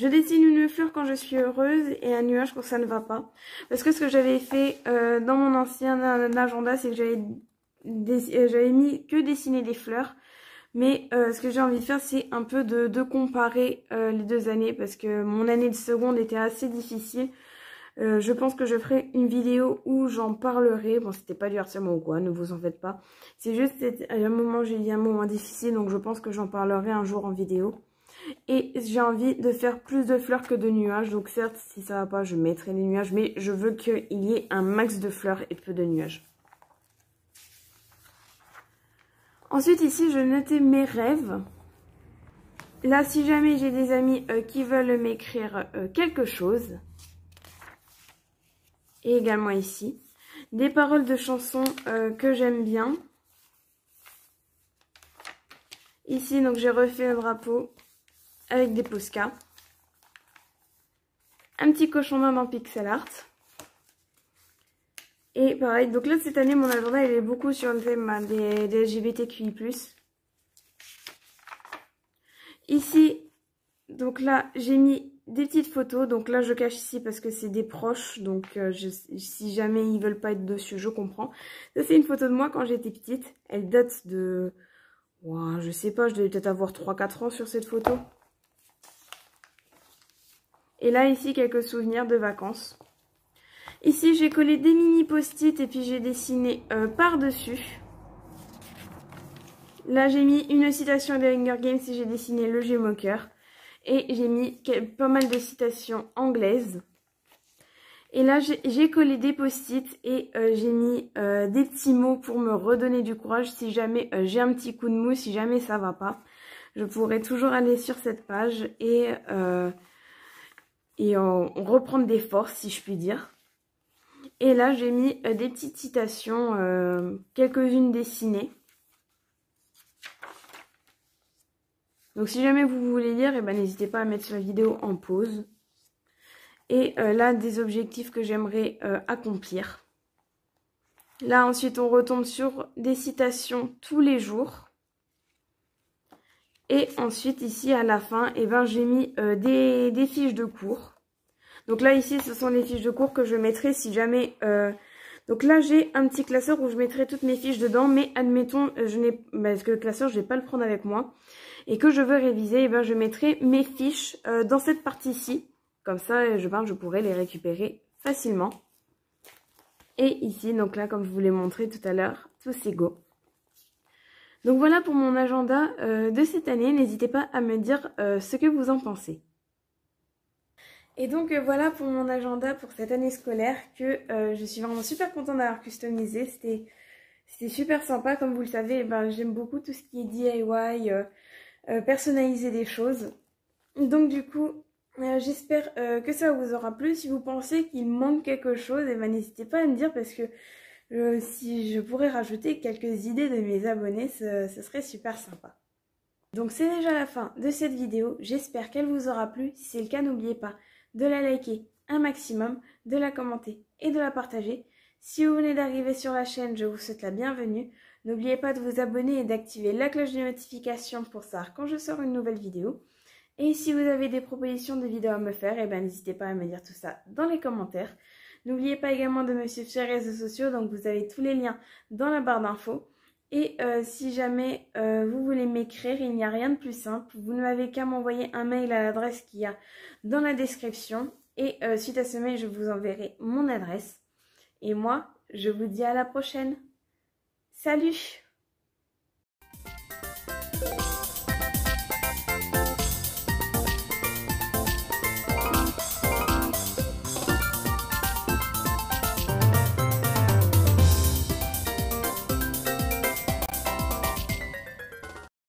Je dessine une fleur quand je suis heureuse et un nuage quand ça ne va pas. Parce que ce que j'avais fait dans mon ancien agenda, c'est que j'avais mis que dessiner des fleurs. Mais ce que j'ai envie de faire, c'est un peu de comparer les 2 années. Parce que mon année de seconde était assez difficile. Je pense que je ferai une vidéo où j'en parlerai. Bon, c'était pas du harcèlement ou quoi, ne vous en faites pas. C'est juste un moment, j'ai eu un moment difficile, donc je pense que j'en parlerai un jour en vidéo. Et j'ai envie de faire plus de fleurs que de nuages. Donc certes, si ça va pas, je mettrai des nuages. Mais je veux qu'il y ait un max de fleurs et peu de nuages. Ensuite, ici, je notais mes rêves. Là, si jamais j'ai des amis qui veulent m'écrire quelque chose. Et également ici, des paroles de chansons que j'aime bien. Ici, donc, j'ai refait un drapeau avec des Posca. Un petit cochon d'Inde en pixel art. Et pareil, donc là, cette année, mon agenda, il est beaucoup sur le thème des LGBTQI+. Ici, donc là, j'ai mis des petites photos. Donc là, je cache ici parce que c'est des proches. Donc si jamais ils veulent pas être dessus, je comprends. Ça, c'est une photo de moi quand j'étais petite. Elle date de... Wow, je sais pas, je devais peut-être avoir 3-4 ans sur cette photo. Et là, ici, quelques souvenirs de vacances. Ici, j'ai collé des mini post-it et puis j'ai dessiné par-dessus. Là, j'ai mis une citation des Hunger Games et j'ai dessiné le Gémoqueur. Et j'ai mis pas mal de citations anglaises. Et là, j'ai collé des post-it et j'ai mis des petits mots pour me redonner du courage si jamais j'ai un petit coup de mou, si jamais ça va pas. Je pourrais toujours aller sur cette page et reprendre des forces, si je puis dire. Et là, j'ai mis des petites citations, quelques-unes dessinées. Donc si jamais vous voulez lire, eh ben, n'hésitez pas à mettre la vidéo en pause. Et là, des objectifs que j'aimerais accomplir. Là, ensuite, on retombe sur des citations tous les jours. Et ensuite, ici, à la fin, eh ben, j'ai mis des fiches de cours. Donc là, ici, ce sont les fiches de cours que je mettrai si jamais... Donc là, j'ai un petit classeur où je mettrai toutes mes fiches dedans. Mais admettons, parce que le classeur, je ne vais pas le prendre avec moi. Et que je veux réviser, eh ben, je mettrai mes fiches dans cette partie-ci. Comme ça, je pourrai les récupérer facilement. Et ici, donc là, comme je vous l'ai montré tout à l'heure, tout c'est go. Donc voilà pour mon agenda de cette année. N'hésitez pas à me dire ce que vous en pensez. Et donc voilà pour mon agenda pour cette année scolaire que je suis vraiment super contente d'avoir customisé. C'était super sympa, comme vous le savez, ben, j'aime beaucoup tout ce qui est DIY, personnaliser des choses. Donc du coup, j'espère que ça vous aura plu. Si vous pensez qu'il manque quelque chose, eh ben, n'hésitez pas à me dire parce que si je pourrais rajouter quelques idées de mes abonnés, ce serait super sympa. Donc c'est déjà la fin de cette vidéo. J'espère qu'elle vous aura plu. Si c'est le cas, n'oubliez pas de la liker un maximum, de la commenter et de la partager. Si vous venez d'arriver sur la chaîne, je vous souhaite la bienvenue. N'oubliez pas de vous abonner et d'activer la cloche de notification pour savoir quand je sors une nouvelle vidéo. Et si vous avez des propositions de vidéos à me faire, eh ben, n'hésitez pas à me dire tout ça dans les commentaires. N'oubliez pas également de me suivre sur les réseaux sociaux, donc vous avez tous les liens dans la barre d'infos. Et si jamais vous voulez m'écrire, il n'y a rien de plus simple. Vous n'avez qu'à m'envoyer un mail à l'adresse qu'il y a dans la description. Et suite à ce mail, je vous enverrai mon adresse. Et moi, je vous dis à la prochaine. Salut!